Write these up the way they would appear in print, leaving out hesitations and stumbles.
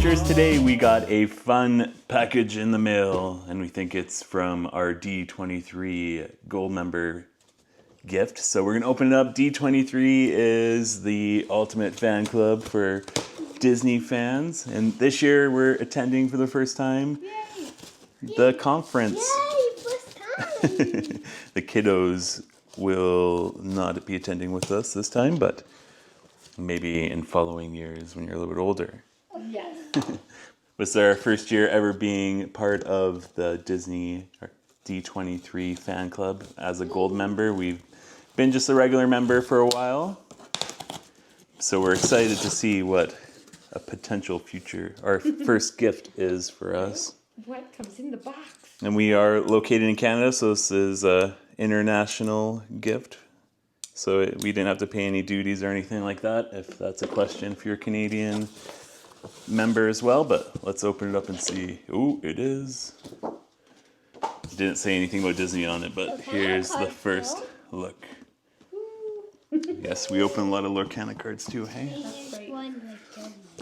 adventures. Today we got a fun package in the mail, and we think it's from our D23 gold member gift. So we're gonna open it up. D23 is the ultimate fan club for Disney fans, and this year we're attending for the first time the conference. Yay, first time! The kiddos will not be attending with us this time, but maybe in following years when you're a little bit older. Yes. Was our first year ever being part of the Disney D23 fan club as a gold member. We've been just a regular member for a while. So we're excited to see what a potential future, our first gift is for us. What comes in the box? And we are located in Canada, so this is a international gift. So we didn't have to pay any duties or anything like that, if that's a question if you're a Canadian member as well. But let's open it up and see. Oh, it is. It didn't say anything about Disney on it, but here's the first look. Yes, we open a lot of Lorcana cards too, hey?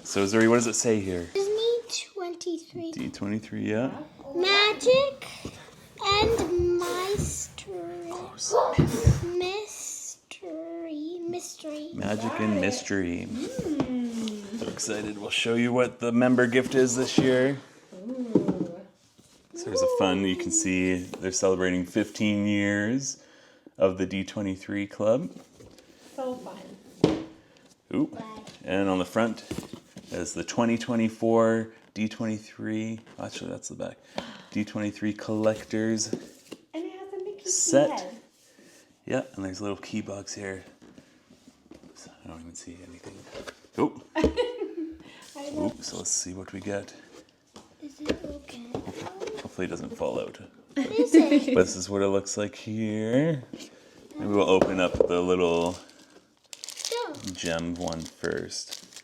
So Zuri, what does it say here? Disney 23. D23, yeah. Magic and mystery. Magic and mystery. So excited. We'll show you what the member gift is this year. So there's a fun, you can see they're celebrating 15 years of the D23 club. So fun. Ooh. And on the front is the 2024 D23. Actually, that's the back. D23 collectors And it has a Mickey set. head. Yeah, and there's a little key box here. So I don't even see anything. Oh. So let's see what we get. Is it okay? Hopefully it doesn't fall out. Is it? But this is what it looks like here. Maybe we'll open up the little gem one first.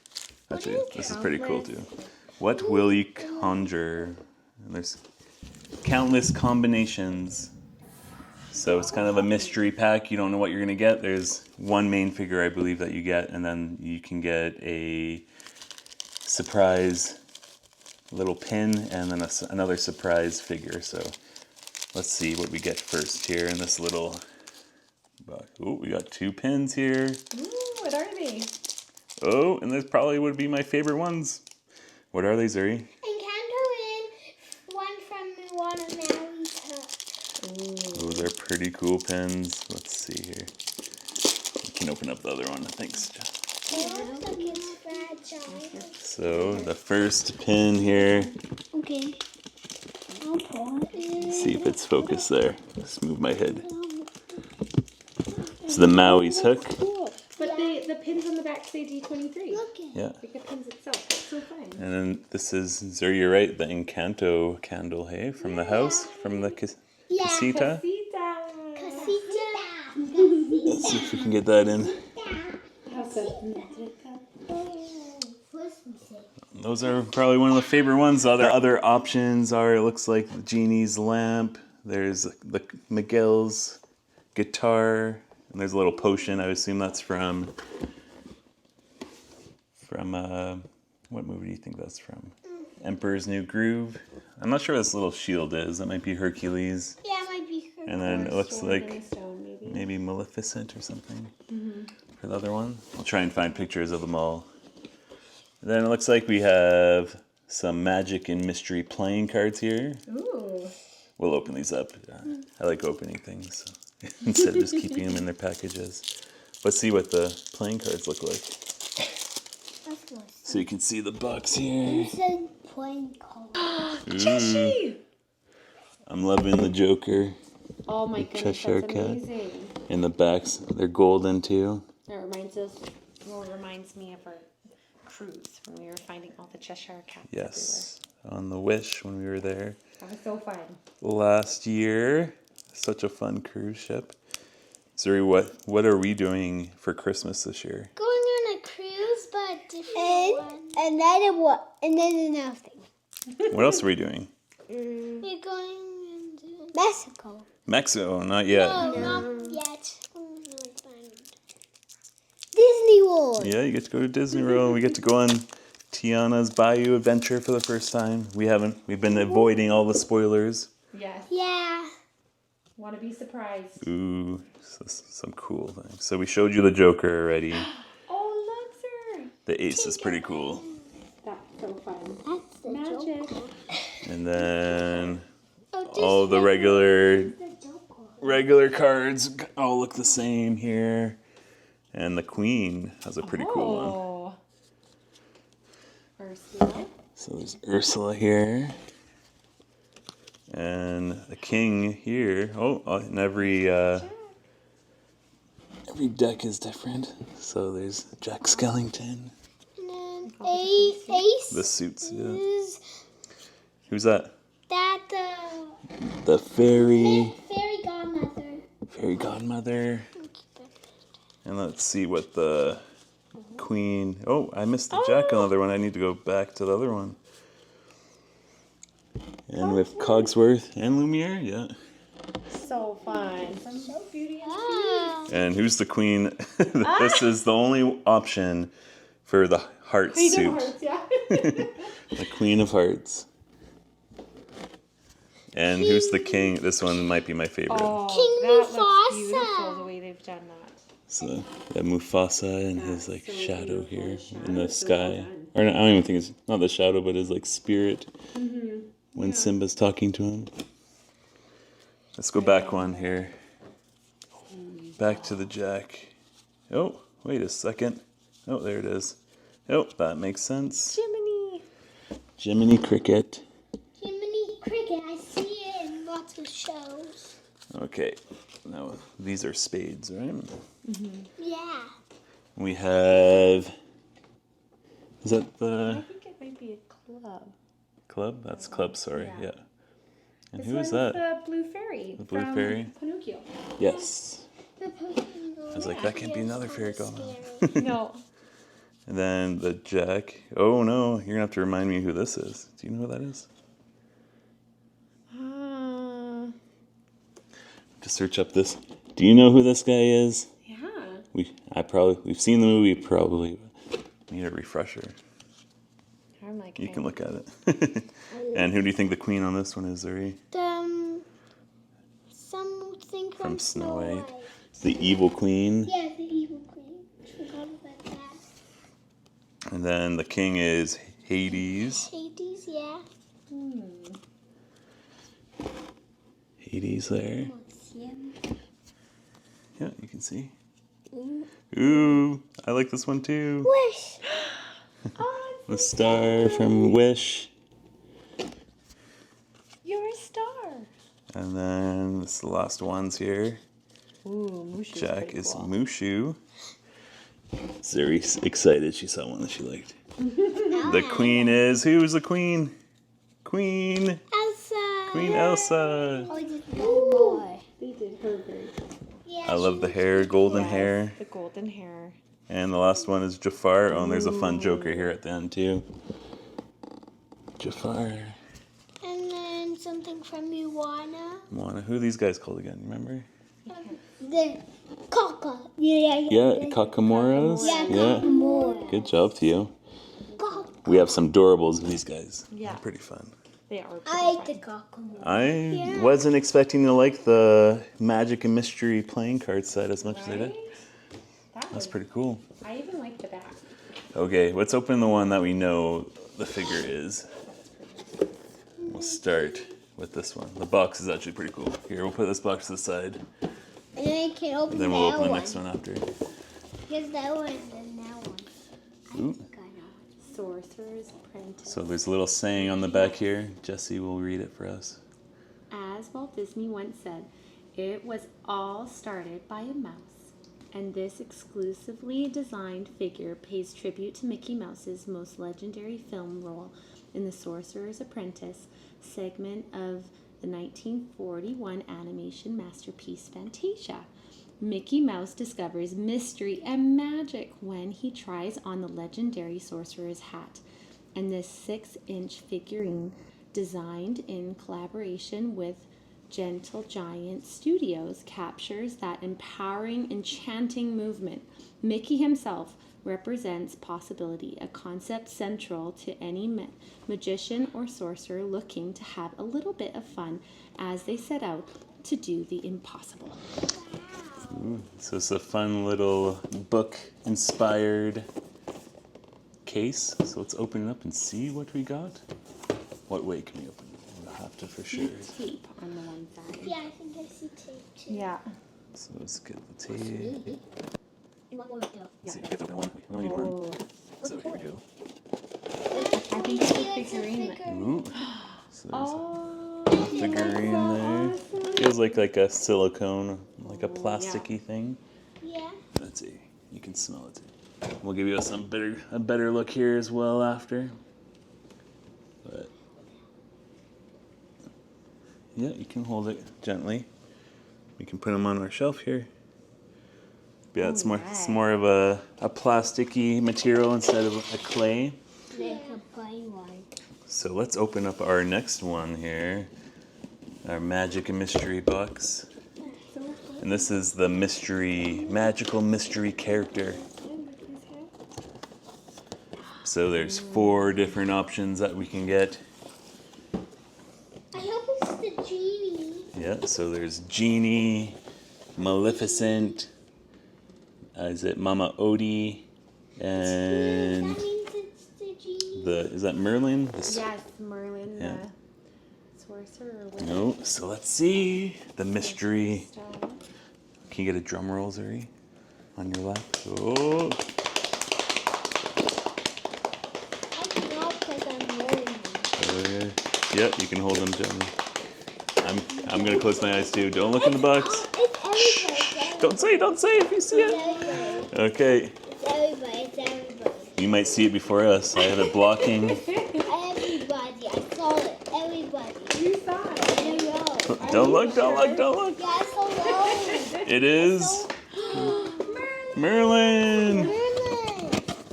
Actually, this is pretty cool too. What will you conjure? And there's countless combinations. So it's kind of a mystery pack. You don't know what you're going to get. There's one main figure, I believe, that you get, and then you can get a surprise little pin and then another surprise figure. So let's see what we get first here in this little box. Oh, we got two pins here. Ooh, what are they? Oh, and this probably would be my favorite ones. What are they, Zuri? Encanto and one from one of Mary's cups. Those are pretty cool pins. Let's see here. We can open up the other one. Thanks, John. So the first pin here. Okay. I'll pull it. See if it's focused there. Just move my head. It's the Maui's hook. Cool. But the pins on the back say D23. Yeah. Like the pins itself. That's so fun. And then this is, Zuri, you're right, the Encanto candle, hey? From the house, from the casita. Casita. Let's see if we can get that in. Those are probably one of the favorite ones. Other options are, it looks like the Genie's lamp. There's the Miguel's guitar. And there's a little potion. I assume that's from what movie do you think that's from? Emperor's New Groove. I'm not sure what this little shield is. That might be Hercules. Yeah, it might be Hercules. And then it looks like Stone, maybe Maleficent or something for the other one. I'll try and find pictures of them all. And then it looks like we have some magic and mystery playing cards here. Ooh. We'll open these up. I like opening things so instead of just keeping them in their packages. Let's see what the playing cards look like. So you can see the box here. It said playing cards. Cheshire! I'm loving the Joker. Oh my The goodness, Cheshire that's Cat. amazing. And the backs, they're golden too. That reminds me of our cruise when we were finding all the Cheshire Cats Yes, on the Wish when we were there everywhere. That was so fun. last year. Such a fun cruise ship. Zuri, what are we doing for Christmas this year? Going on a cruise, but different and then another thing. What else are we doing? We're going to Mexico. Mexico, not yet. No, not yet. Disney World. Yeah, you get to go to Disney World. We get to go on Tiana's Bayou adventure for the first time. We've been avoiding all the spoilers. Yes. Yeah. Want to be surprised. Ooh, some cool things. So we showed you the Joker already. Oh, look, sir. The Ace is pretty cool. That's so fun. That's the Magic. Joker. And then Oh, this all the one regular is the Joker. cards all look the same here. And the Queen has a pretty cool one. Oh. Ursula. So there's Ursula here. And the King here. Oh, and every deck is different. So there's Jack Skellington. And then Ace. The suits, yeah. Is Who's that? that The fairy fairy godmother? And let's see what the Queen. Oh, I missed the Jack another one. I need to go back to the other one. And with Cogsworth and Lumiere, yeah. So fun. From Beauty and Ah. And who's the Queen? This is the only option for the heart Queen suit. of Hearts, yeah. The Queen of Hearts. And who's the King? This one might be my favorite. Oh, King that looks Mufasa. beautiful the way they've done that. So yeah, Mufasa and his like so shadow beautiful, here the in the shadow, so sky. well done. Or I don't even think it's not the shadow, but his like spirit when Simba's talking to him. Let's go back one here. Back to the Jack. Oh, wait a second. Oh, there it is. Oh, that makes sense. Jiminy. Jiminy Cricket. Jiminy Cricket. I see it in lots of shows. Okay, now these are spades, right? Yeah. We have. Is that I the think it might be a club. club? That's club, sorry, Yeah. yeah. And This who is one's that? the Blue Fairy. The Blue from Fairy? Pinocchio. Yes. The I was like, that can't be another fairy godmother. No. And then the Jack. Oh no, you're gonna have to remind me who this is. Do you know who that is? To search up this. Do you know who this guy is? Yeah. We've seen the movie probably. But need a refresher. I'm like, You can look at it. And who do you think the Queen on this one is, Zuri? Something From Snow Snow White. White. The evil Queen. Yeah, the evil queen. Forgot about that. And then the King is Hades. Hades, yeah. Hades there. Let's see him. Yeah, you can see. Ooh. Ooh, I like this one too. Wish. Oh, The star from Wish. you're a star. And then this is the last ones here. Ooh, Mushu's Jack pretty is cool. Mushu. Zuri's excited. She saw one that she liked. The Queen is. Who's the Queen? Queen. Elsa. Queen Elsa. Oh, just one more. They did her very Yeah, I love the hair, golden Yes, hair. The golden hair. And the last one is Jafar. Oh, and there's a fun Joker here at the end too. Jafar. And then something from Moana. Who are these guys called again? Remember? The Kaka. Yeah. Yeah, Kakamoras. Yeah, Yeah. Kakamora. Good job to you. Kaka. We have some durables of these guys. Yeah. They're pretty fun. They are pretty I like the fun. Kakamora. I wasn't expecting to like the Magic and Mystery playing card set as much as I did. Right? That That's was, pretty cool. I even like the back. Okay, let's open the one that we know the figure is. We'll start with this one. The box is actually pretty cool. Here, we'll put this box to the side. And then I can open Then we'll that open the one. next one after. Here's that one and then that one. Ooh. I think I know. Sorcerer's Apprentice. So there's a little saying on the back here. Jesse will read it for us. As Walt Disney once said, it was all started by a mouse. And this exclusively designed figure pays tribute to Mickey Mouse's most legendary film role in The Sorcerer's Apprentice segment of the 1941 animation masterpiece Fantasia. Mickey Mouse discovers mystery and magic when he tries on the legendary sorcerer's hat. And this 6-inch figurine, designed in collaboration with Gentle Giant Studios, captures that empowering, enchanting movement. Mickey himself represents possibility, a concept central to any magician or sorcerer looking to have a little bit of fun as they set out to do the impossible. Ooh, so it's a fun little book-inspired case. So let's open it up and see what we got. What way can we open it? We'll have to for sure. Tape on the one side. Yeah, I think I see tape too. Yeah. So let's get the tape. And one more though. Let's see if we get the one. We only need one. So here we go. I think it's a figurine. Ooh. So there's Oh, a figurine there. awesome. Feels like a silicone, like a plasticky thing. Yeah. Let's see. You can smell it too. We'll give you a better look here as well after. But yeah, you can hold it gently. We can put them on our shelf here. But yeah, it's more of a plasticky material instead of a clay. Like a plain one. So let's open up our next one here. Our magic and mystery box. And this is the magical mystery character. So there's 4 different options that we can get. I hope it's the genie. Yeah, so there's Genie, Maleficent, is it Mama Odie, and That means it's the genie. is that Merlin? Yes, Merlin, Yeah. the sorcerer. Or whatever. No, so let's see the mystery. Can you get a drum roll, Zuri, on your lap? Oh, I cannot because I'm learning. yeah, you can hold them gently. I'm gonna close my eyes too. Don't look in the box. It's everybody. Don't say if you see it. It's Okay, everybody. It's everybody. you might see it before us. I have it blocking. Everybody. I saw it. Everybody. You saw it. In a row. Don't look. Yeah, I saw it. It is Merlin.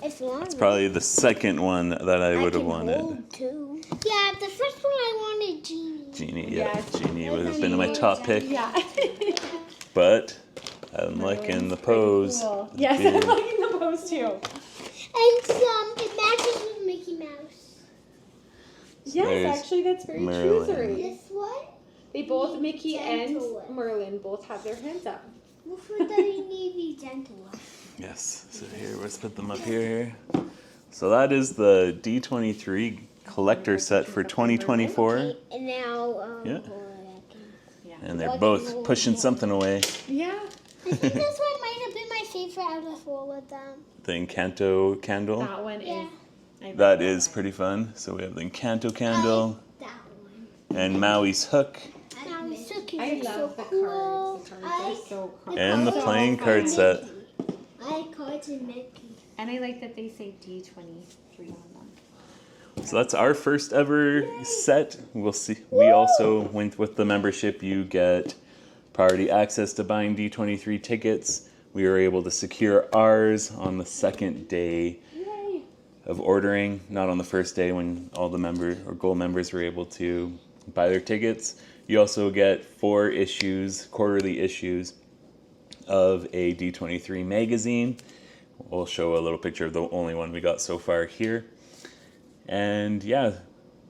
It's long. It's probably the second one that I would have wanted. Too. Yeah, the first one I wanted Genie. Genie, Yeah, Genie would have been my top pick. Yeah. But I'm liking the pose. Cool. Yes, I'm liking the pose too. And it matches with Mickey Mouse. Yes, There's actually, that's very Merlin. true. This one? They both, Mickey and Gentle. Merlin, both have their hands up. Well, for the navy gentle. Yes. So here, let's put them up here. So that is the D23 collector set for 2024. Okay, and now, Yeah. Yeah. And they're both pushing something away. Yeah. I think this one might have been my favorite out of all of them. The Encanto candle. That one Yeah. is. I love That is one. pretty fun. So we have the Encanto candle That one. and Maui's hook Now it's so cute. I It's love so the cool. cards. The cards are so cool. and the So playing fun. card set. I like cards and Mickey. And I like that they say D23 on them. So that's our first ever set. We'll see. We also went with the membership. You get priority access to buying D23 tickets. We were able to secure ours on the second day Yay. of ordering, not on the first day when all the member or gold members were able to buy their tickets. You also get 4 issues, quarterly issues of a D23 magazine. We'll show a little picture of the only one we got so far here. And yeah,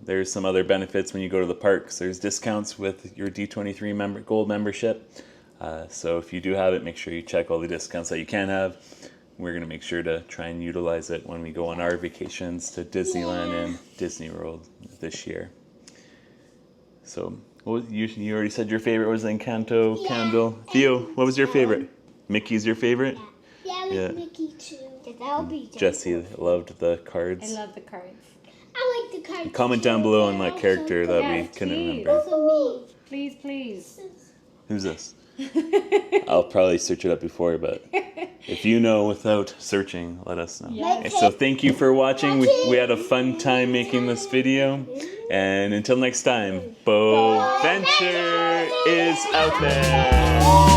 there's some other benefits when you go to the parks. There's discounts with your D23 gold membership. So if you do have it, make sure you check all the discounts that you can have. We're going to make sure to try and utilize it when we go on our vacations to Disneyland and Disney World this year. So you already said your favorite was the Encanto candle. Theo, what was your favorite? Mickey's your favorite? Yeah, I like Yeah. Mickey too. That'll be Jesse loved the cards. I love the cards. I like the cards. Comment too. down below on They're that all character so that good. we Yes, couldn't please. remember. For me. Please, please. Who's this? I'll probably search it up before, but if you know without searching, let us know. Yes. So thank you for watching. We had a fun time making this video. And until next time, Bow Venture is out there.